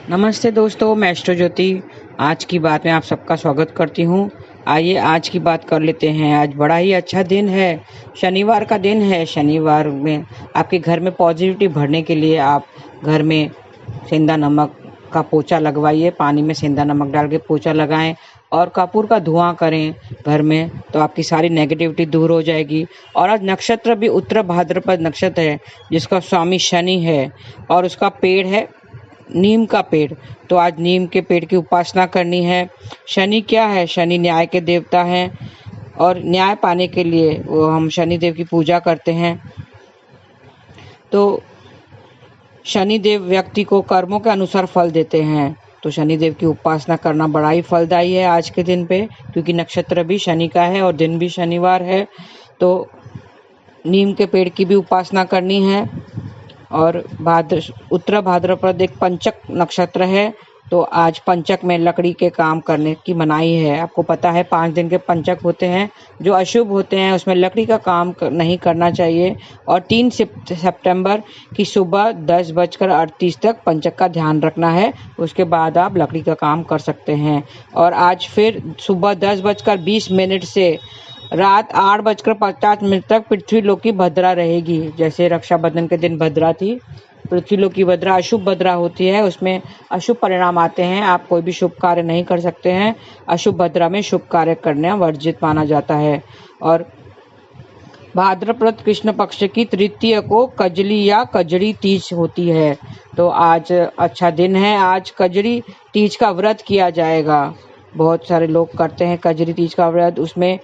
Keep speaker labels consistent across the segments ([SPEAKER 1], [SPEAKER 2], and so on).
[SPEAKER 1] नमस्ते दोस्तों, मैं एस्ट्रो ज्योति आज की बात में आप सबका स्वागत करती हूँ। आइए आज की बात कर लेते हैं। आज बड़ा ही अच्छा दिन है, शनिवार का दिन है। शनिवार में आपके घर में पॉजिटिविटी भरने के लिए आप घर में सेंधा नमक का पोछा लगवाइए। पानी में सेंधा नमक डाल के पोछा लगाएं और कपूर का धुआं करें घर में, तो आपकी सारी नेगेटिविटी दूर हो जाएगी। और आज नक्षत्र भी उत्तर भाद्रपद नक्षत्र है, जिसका स्वामी शनि है और उसका पेड़ है नीम का पेड़। तो आज नीम के पेड़ की उपासना करनी है। शनि क्या है? शनि न्याय के देवता हैं और न्याय पाने के लिए वो हम शनि देव की पूजा करते हैं। तो शनि देव व्यक्ति को कर्मों के अनुसार फल देते हैं, तो शनि देव की उपासना करना बड़ा ही फलदायी है आज के दिन पे, क्योंकि नक्षत्र भी शनि का है और दिन भी शनिवार है। तो नीम के पेड़ की भी उपासना करनी है। और उत्तर भाद्रपद एक पंचक नक्षत्र है, तो आज पंचक में लकड़ी के काम करने की मनाही है। आपको पता है 5 दिन के पंचक होते हैं जो अशुभ होते हैं, उसमें लकड़ी का काम नहीं करना चाहिए। और 3 सितंबर की सुबह 10:38 तक पंचक का ध्यान रखना है, उसके बाद आप लकड़ी का काम कर सकते हैं। और आज फिर सुबह 10:20 से रात 8:50 तक पृथ्वीलोकी भद्रा रहेगी। जैसे रक्षाबंधन के दिन भद्रा थी, पृथ्वीलोकी भद्रा अशुभ भद्रा होती है, उसमें अशुभ परिणाम आते हैं। आप कोई भी शुभ कार्य नहीं कर सकते हैं। अशुभ भद्रा में शुभ कार्य करना वर्जित माना जाता है। और भाद्रपद कृष्ण पक्ष की तृतीय को कजली या कजड़ी तीज होती है, तो आज अच्छा दिन है। आज कजड़ी तीज का व्रत किया जाएगा। बहुत सारे लोग करते हैं कजरी तीज का व्रत। उसमें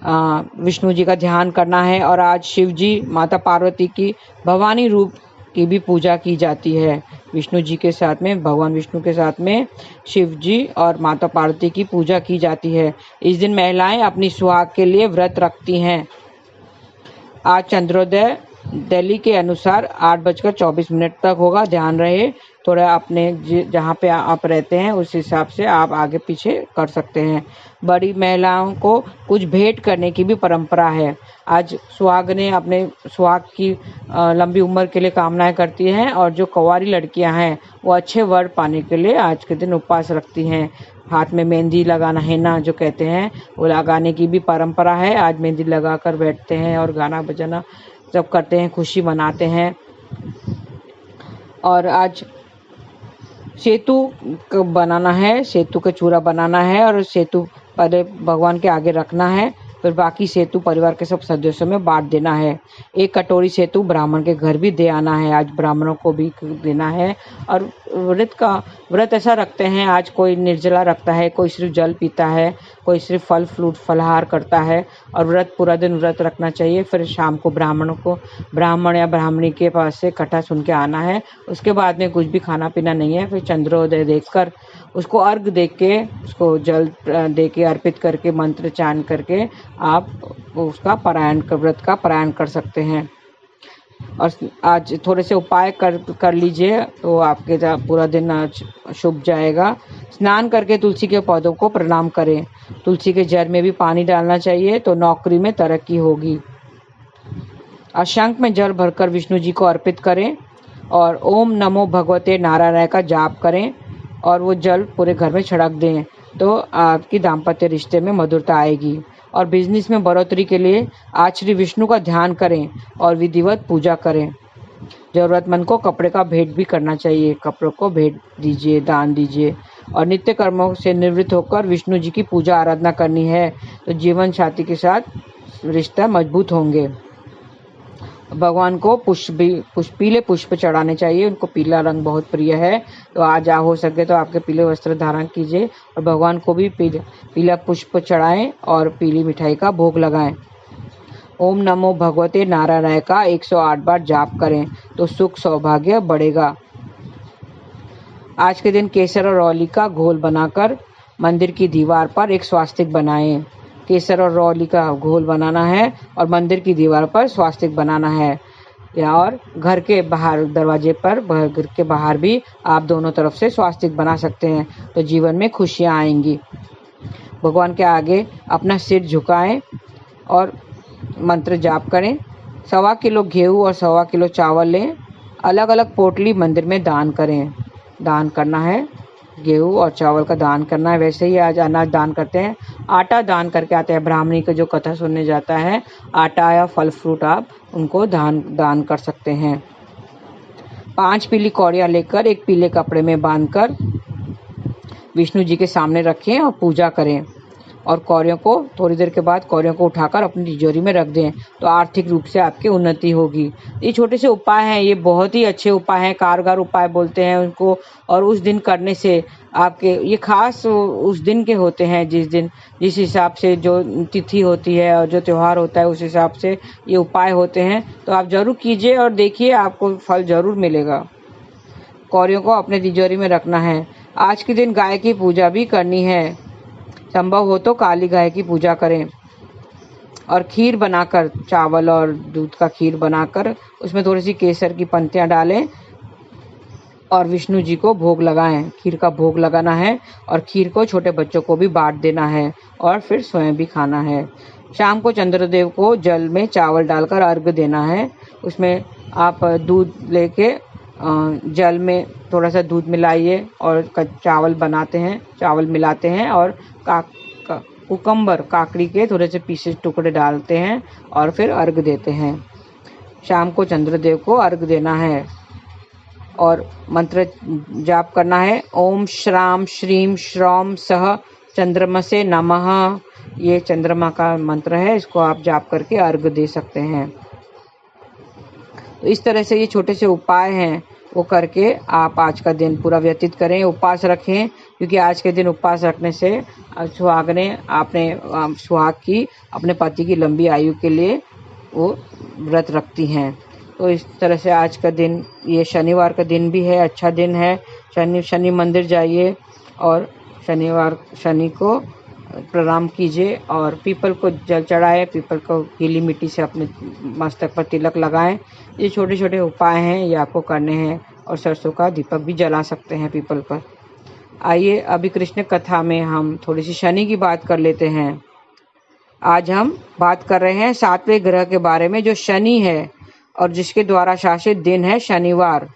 [SPEAKER 1] विष्णु जी का ध्यान करना है। और आज शिव जी माता पार्वती की भवानी रूप की भी पूजा की जाती है। विष्णु जी के साथ में, भगवान विष्णु के साथ में शिव जी और माता पार्वती की पूजा की जाती है। इस दिन महिलाएं अपनी सुहाग के लिए व्रत रखती हैं। आज चंद्रोदय दिल्ली के अनुसार 8:24 तक होगा। ध्यान रहे, थोड़ा अपने जहाँ पे आप रहते हैं उस हिसाब से आप आगे पीछे कर सकते हैं। बड़ी महिलाओं को कुछ भेंट करने की भी परंपरा है। आज सुहागनें अपने सुहाग की लंबी उम्र के लिए कामनाएं करती हैं। और जो कुंवारी लड़कियां हैं वो अच्छे वर पाने के लिए आज के दिन उपवास रखती हैं। हाथ में मेहंदी लगाना, हैना जो कहते हैं, वो लगाने की भी परंपरा है। आज मेहंदी लगा कर बैठते हैं और गाना बजाना सब करते हैं, खुशी मनाते हैं। और आज सेतु बनाना है, सेतु का चूरा बनाना है और सेतु पहले भगवान के आगे रखना है, फिर बाकी सेतु परिवार के सब सदस्यों में बांट देना है। 1 कटोरी सेतु ब्राह्मण के घर भी दे आना है, आज ब्राह्मणों को भी देना है। और व्रत ऐसा रखते हैं, आज कोई निर्जला रखता है, कोई सिर्फ जल पीता है, कोई सिर्फ फल फ्रूट फलाहार करता है। और व्रत पूरा दिन व्रत रखना चाहिए। फिर शाम को ब्राह्मण या ब्राह्मणी के पास से कथा सुन के आना है। उसके बाद में कुछ भी खाना पीना नहीं है। फिर चंद्रोदय देखकर उसको अर्घ दे के, उसको जल दे के अर्पित करके, मंत्र चान करके आप उसका व्रत का पारायण कर सकते हैं। और आज थोड़े से उपाय कर लीजिए, तो आपके पूरा दिन आज शुभ जाएगा। स्नान करके तुलसी के पौधों को प्रणाम करें। तुलसी के जड़ में भी पानी डालना चाहिए, तो नौकरी में तरक्की होगी। शंख में जल भरकर विष्णु जी को अर्पित करें और ओम नमो भगवते नारायण का जाप करें और वो जल पूरे घर में छिड़क दें, तो आपकी दाम्पत्य रिश्ते में मधुरता आएगी। और बिजनेस में बढ़ोतरी के लिए आज श्री विष्णु का ध्यान करें और विधिवत पूजा करें। जरूरतमंद को कपड़े का भेंट भी करना चाहिए, कपड़ों को भेंट दीजिए, दान दीजिए। और नित्य कर्मों से निवृत्त होकर विष्णु जी की पूजा आराधना करनी है, तो जीवन साथी के साथ रिश्ता मजबूत होंगे। भगवान को पीले पुष्प चढ़ाने चाहिए, उनको पीला रंग बहुत प्रिय है। तो आज हो सके तो आपके पीले वस्त्र धारण कीजिए और भगवान को भी पीला पुष्प चढ़ाएं और पीली मिठाई का भोग लगाएं। ओम नमो भगवते नारायण का 108 बार जाप करें, तो सुख सौभाग्य बढ़ेगा। आज के दिन केसर और रौली का घोल बनाकर मंदिर की दीवार पर एक स्वास्तिक बनाएं। केसर और रौली का घोल बनाना है और मंदिर की दीवार पर स्वास्तिक बनाना है। और घर के बाहर दरवाजे पर, घर के बाहर भी आप दोनों तरफ से स्वास्तिक बना सकते हैं, तो जीवन में खुशियां आएंगी। भगवान के आगे अपना सिर झुकाएं और मंत्र जाप करें। 1.25 किलो गेहूँ और 1.25 किलो चावल लें, अलग अलग पोटली मंदिर में दान करें। दान करना है, गेहूँ और चावल का दान करना है। वैसे ही आज अनाज दान करते हैं, आटा दान करके आते हैं। ब्राह्मणी का जो कथा सुनने जाता है, आटा या फल फ्रूट आप उनको दान कर सकते हैं। 5 पीली कौड़ियाँ लेकर एक पीले कपड़े में बांधकर विष्णु जी के सामने रखें और पूजा करें, और कौड़ियों को थोड़ी देर के बाद कौड़ियों को उठाकर अपनी तिजोरी में रख दें, तो आर्थिक रूप से आपकी उन्नति होगी। ये छोटे से उपाय हैं, ये बहुत ही अच्छे उपाय हैं, कारगर उपाय बोलते हैं उनको। और उस दिन करने से आपके ये खास उस दिन के होते हैं, जिस हिसाब से जो तिथि होती है और जो त्यौहार होता है उस हिसाब से ये उपाय होते हैं। तो आप जरूर कीजिए और देखिए, आपको फल जरूर मिलेगा। कौड़ियों को अपने तिजोरी में रखना है। आज के दिन गाय की पूजा भी करनी है, संभव हो तो काली गाय की पूजा करें। और खीर बनाकर, चावल और दूध का खीर बनाकर उसमें थोड़ी सी केसर की पंक्तियां डालें और विष्णु जी को भोग लगाएं। खीर का भोग लगाना है और खीर को छोटे बच्चों को भी बांट देना है और फिर स्वयं भी खाना है। शाम को चंद्रदेव को जल में चावल डालकर अर्घ देना है। उसमें आप दूध लेके जल में थोड़ा सा दूध मिलाइए और चावल बनाते हैं, चावल मिलाते हैं और कुकम्बर काकड़ी के थोड़े से पीसेस टुकड़े डालते हैं और फिर अर्घ देते हैं। शाम को चंद्रदेव को अर्घ देना है और मंत्र जाप करना है। ओम श्राम श्रीम श्रौम सह चंद्रमसे नमः। ये चंद्रमा का मंत्र है, इसको आप जाप करके अर्घ दे सकते हैं। तो इस तरह से ये छोटे से उपाय हैं, वो करके आप आज का दिन पूरा व्यतीत करें। उपवास रखें, क्योंकि आज के दिन उपवास रखने से सुहागनें आपने सुहाग की अपने पति की लंबी आयु के लिए वो व्रत रखती हैं। तो इस तरह से आज का दिन, ये शनिवार का दिन भी है, अच्छा दिन है। शनि मंदिर जाइए और शनि को प्रणाम कीजिए और पीपल को जल चढ़ाए, पीपल को गीली मिट्टी से अपने मस्तक पर तिलक लगाएं। ये छोटे छोटे उपाय हैं, ये आपको करने हैं। और सरसों का दीपक भी जला सकते हैं पीपल पर। आइए अभी कृष्ण कथा में हम थोड़ी सी शनि की बात कर लेते हैं। आज हम बात कर रहे हैं 7वें ग्रह के बारे में, जो शनि है और जिसके द्वारा शासित दिन है शनिवार।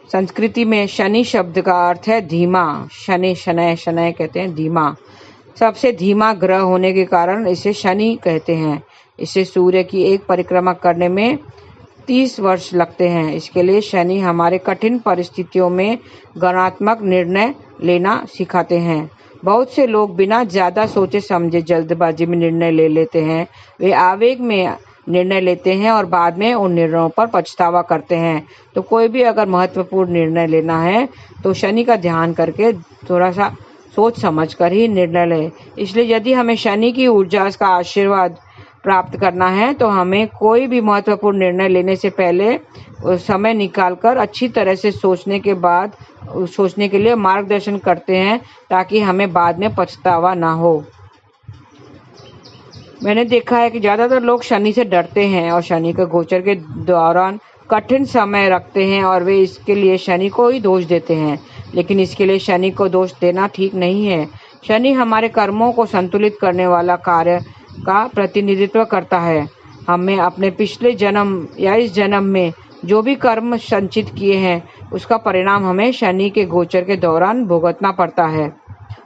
[SPEAKER 1] संस्कृति में शनि शब्द का अर्थ है धीमा। शनि, शनय, शनय कहते हैं धीमा। सबसे धीमा ग्रह होने के कारण इसे शनि कहते हैं। इसे सूर्य की एक परिक्रमा करने में 30 वर्ष लगते हैं। इसके लिए शनि हमारे कठिन परिस्थितियों में गणनात्मक निर्णय लेना सिखाते हैं। बहुत से लोग बिना ज़्यादा सोचे समझे जल्दबाजी में निर्णय ले लेते हैं। वे आवेग में निर्णय लेते हैं और बाद में उन निर्णयों पर पछतावा करते हैं। तो कोई भी अगर महत्वपूर्ण निर्णय लेना है तो शनि का ध्यान करके थोड़ा सा सोच समझ कर ही निर्णय लें। इसलिए यदि हमें शनि की ऊर्जा का आशीर्वाद प्राप्त करना है तो हमें कोई भी महत्वपूर्ण निर्णय लेने से पहले समय निकालकर अच्छी तरह से सोचने के लिए मार्गदर्शन करते हैं, ताकि हमें बाद में पछतावा ना हो। मैंने देखा है कि ज़्यादातर लोग शनि से डरते हैं और शनि के गोचर के दौरान कठिन समय रखते हैं और वे इसके लिए शनि को ही दोष देते हैं। लेकिन इसके लिए शनि को दोष देना ठीक नहीं है। शनि हमारे कर्मों को संतुलित करने वाला कार्य का प्रतिनिधित्व करता है। हमें अपने पिछले जन्म या इस जन्म में जो भी कर्म संचित किए हैं उसका परिणाम हमें शनि के गोचर के दौरान भुगतना पड़ता है।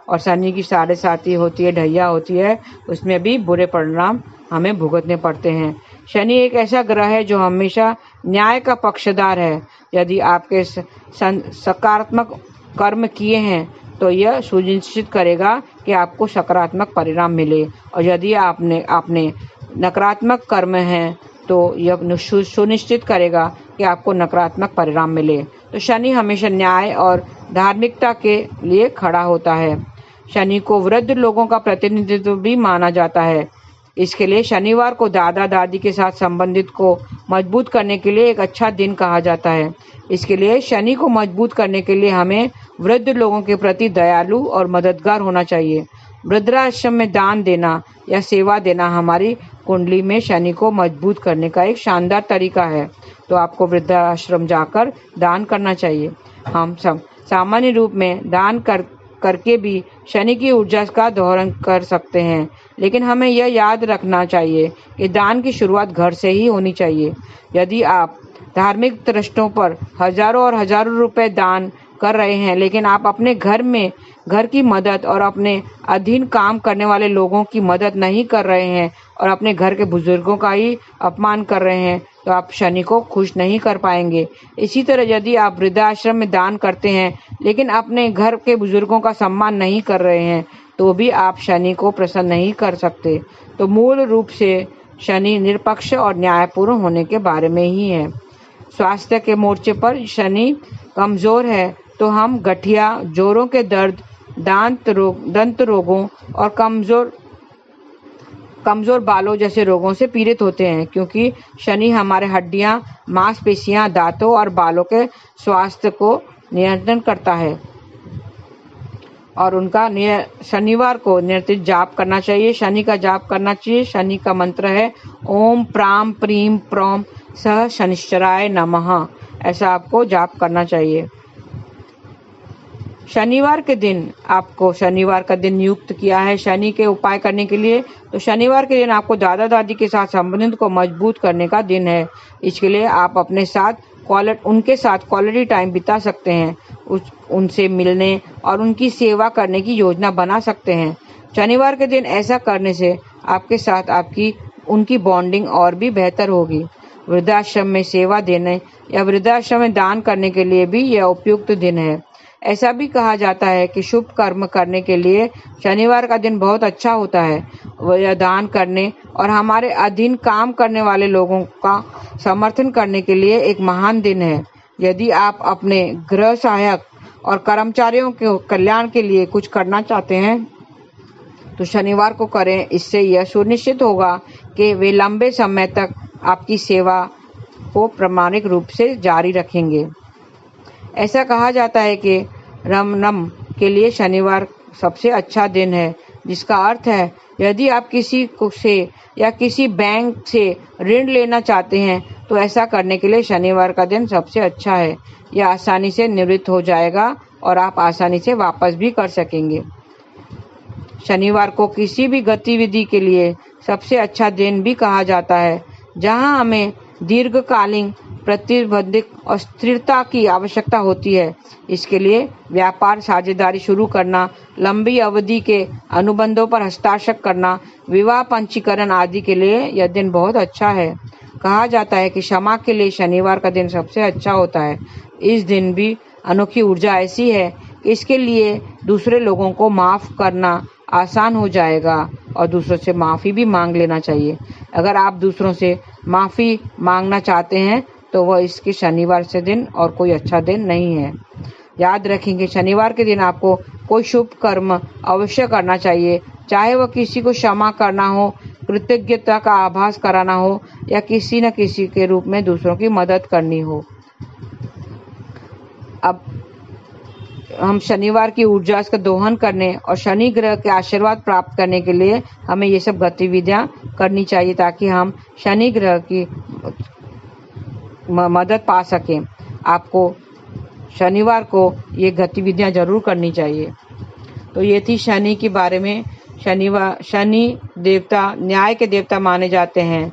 [SPEAKER 1] और शनि की 7.5 होती है, ढैया होती है, उसमें भी बुरे परिणाम हमें भुगतने पड़ते हैं। शनि एक ऐसा ग्रह है जो हमेशा न्याय का पक्षधर है। यदि आपके सकारात्मक कर्म किए हैं तो यह सुनिश्चित करेगा कि आपको सकारात्मक परिणाम मिले, और यदि आपने नकारात्मक कर्म हैं तो यह सुनिश्चित करेगा कि आपको नकारात्मक परिणाम मिले। तो शनि हमेशा न्याय और धार्मिकता के लिए खड़ा होता है। शनि को वृद्ध लोगों का प्रतिनिधित्व भी माना जाता है। इसके लिए शनिवार को दादा दादी के साथ संबंधित को मजबूत करने के लिए एक अच्छा दिन कहा जाता है। इसके लिए शनि को मजबूत करने के लिए हमें वृद्ध लोगों के प्रति दयालु और मददगार होना चाहिए। वृद्धाश्रम में दान देना या सेवा देना हमारी कुंडली में शनि को मजबूत करने का एक शानदार तरीका है। तो आपको वृद्धाश्रम जाकर दान करना चाहिए। हम सब सामान्य रूप में दान करके भी शनि की ऊर्जा का दोहन कर सकते हैं, लेकिन हमें यह याद रखना चाहिए कि दान की शुरुआत घर से ही होनी चाहिए। यदि आप धार्मिक ट्रस्टों पर हजारों और हजारों रुपए दान कर रहे हैं, लेकिन आप अपने घर की मदद और अपने अधीन काम करने वाले लोगों की मदद नहीं कर रहे हैं और अपने घर के बुजुर्गों का ही अपमान कर रहे हैं, तो आप शनि को खुश नहीं कर पाएंगे। इसी तरह यदि आप वृद्धाश्रम में दान करते हैं लेकिन अपने घर के बुजुर्गों का सम्मान नहीं कर रहे हैं, तो भी आप शनि को प्रसन्न नहीं कर सकते। तो मूल रूप से शनि निष्पक्ष और न्यायपूर्ण होने के बारे में ही है। स्वास्थ्य के मोर्चे पर शनि कमजोर है तो हम गठिया, जोड़ों के दर्द, दंत रोगों और कमजोर बालों जैसे रोगों से पीड़ित होते हैं, क्योंकि शनि हमारे हड्डियां, मांसपेशियां, दांतों और बालों के स्वास्थ्य को नियंत्रण करता है। और उनका शनिवार को नियंत्रित जाप करना चाहिए, शनि का जाप करना चाहिए। शनि का मंत्र है ओम प्राम प्रीम प्रौम सह शनिश्चराय नमः। ऐसा आपको जाप करना चाहिए। शनिवार के दिन आपको शनिवार का दिन नियुक्त किया है शनि के उपाय करने के लिए। तो शनिवार के दिन आपको दादा दादी के साथ संबंध को मजबूत करने का दिन है। इसके लिए आप अपने साथ उनके साथ क्वालिटी टाइम बिता सकते हैं, उनसे मिलने और उनकी सेवा करने की योजना बना सकते हैं। शनिवार के दिन ऐसा करने से आपके साथ उनकी बॉन्डिंग और भी बेहतर होगी। वृद्धाश्रम में सेवा देने या वृद्धाश्रम में दान करने के लिए भी यह उपयुक्त दिन है। ऐसा भी कहा जाता है कि शुभ कर्म करने के लिए शनिवार का दिन बहुत अच्छा होता है। वह दान करने और हमारे अधीन काम करने वाले लोगों का समर्थन करने के लिए एक महान दिन है। यदि आप अपने गृह सहायक और कर्मचारियों के कल्याण के लिए कुछ करना चाहते हैं तो शनिवार को करें। इससे यह सुनिश्चित होगा कि वे लंबे समय तक आपकी सेवा को प्रामाणिक रूप से जारी रखेंगे। ऐसा कहा जाता है कि रमनम के लिए शनिवार सबसे अच्छा दिन है, जिसका अर्थ है यदि आप किसी से या किसी बैंक से ऋण लेना चाहते हैं तो ऐसा करने के लिए शनिवार का दिन सबसे अच्छा है। यह आसानी से निवृत्त हो जाएगा और आप आसानी से वापस भी कर सकेंगे। शनिवार को किसी भी गतिविधि के लिए सबसे अच्छा दिन भी कहा जाता है, जहां हमें दीर्घकालीन प्रतिबंधित और स्थिरता की आवश्यकता होती है। इसके लिए व्यापार साझेदारी शुरू करना, लंबी अवधि के अनुबंधों पर हस्ताक्षर करना, विवाह पंजीकरण आदि के लिए यह दिन बहुत अच्छा है। कहा जाता है कि क्षमा के लिए शनिवार का दिन सबसे अच्छा होता है। इस दिन भी अनोखी ऊर्जा ऐसी है कि इसके लिए दूसरे लोगों को माफ करना आसान हो जाएगा और दूसरों से माफ़ी भी मांग लेना चाहिए। अगर आप दूसरों से माफ़ी मांगना चाहते हैं तो वह इसके शनिवार से दिन और कोई अच्छा दिन नहीं है। याद रखेंगे, शनिवार के दिन आपको कोई शुभ कर्म अवश्य करना चाहिए, चाहे वह किसी को क्षमा करना हो, कृतज्ञता का आभास कराना हो या किसी न किसी के रूप में दूसरों की मदद करनी हो। अब हम शनिवार की ऊर्जा का दोहन करने और शनि ग्रह के आशीर्वाद प्राप्त करने के लिए हमें ये सब गतिविधियां करनी चाहिए, ताकि हम शनि ग्रह की मदद पा सकें। आपको शनिवार को ये गतिविधियां जरूर करनी चाहिए। तो ये थी शनि के बारे में। शनि देवता न्याय के देवता माने जाते हैं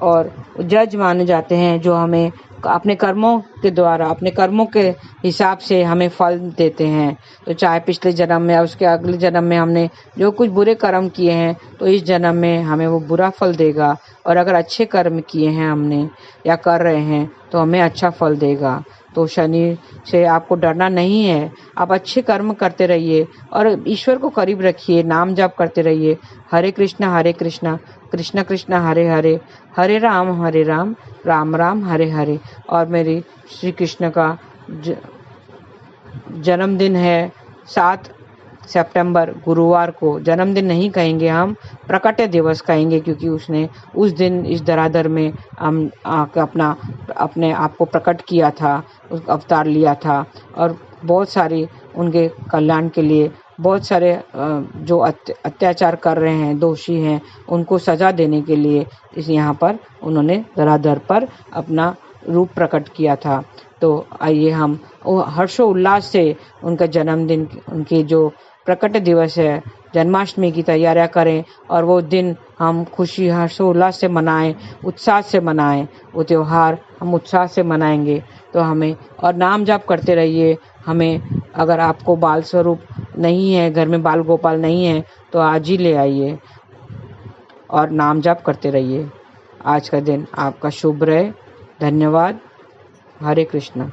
[SPEAKER 1] और जज माने जाते हैं, जो हमें अपने कर्मों के द्वारा, अपने कर्मों के हिसाब से हमें फल देते हैं। तो चाहे पिछले जन्म में या उसके अगले जन्म में हमने जो कुछ बुरे कर्म किए हैं तो इस जन्म में हमें वो बुरा फल देगा, और अगर अच्छे कर्म किए हैं हमने या कर रहे हैं तो हमें अच्छा फल देगा। तो शनि से आपको डरना नहीं है। आप अच्छे कर्म करते रहिए और ईश्वर को करीब रखिए, नाम जाप करते रहिए। हरे कृष्णा कृष्ण कृष्ण हरे हरे, हरे राम राम राम हरे हरे। और मेरी श्री कृष्ण का जन्मदिन है 7 सितंबर गुरुवार को। जन्मदिन नहीं कहेंगे हम, प्रकट दिवस कहेंगे, क्योंकि उसने उस दिन इस धराधर में अपने आप को प्रकट किया था, उस अवतार लिया था। और बहुत सारी उनके कल्याण के लिए बहुत सारे जो अत्याचार कर रहे हैं, दोषी हैं, उनको सजा देने के लिए इस यहाँ पर उन्होंने धराधर पर अपना रूप प्रकट किया था। तो आइए हम हर्षोल्लास से उनका जन्मदिन, उनके जो प्रकट दिवस है, जन्माष्टमी की तैयारियां करें और वो दिन हम खुशी हर्षोल्लास से मनाएं, उत्साह से मनाएं। वो त्योहार हम उत्साह से मनाएंगे। तो हमें और नाम जाप करते रहिए। हमें अगर आपको बाल स्वरूप नहीं है, घर में बाल गोपाल नहीं है, तो आज ही ले आइए और नाम जाप करते रहिए। आज का दिन आपका शुभ रहे। धन्यवाद। हरे कृष्णा।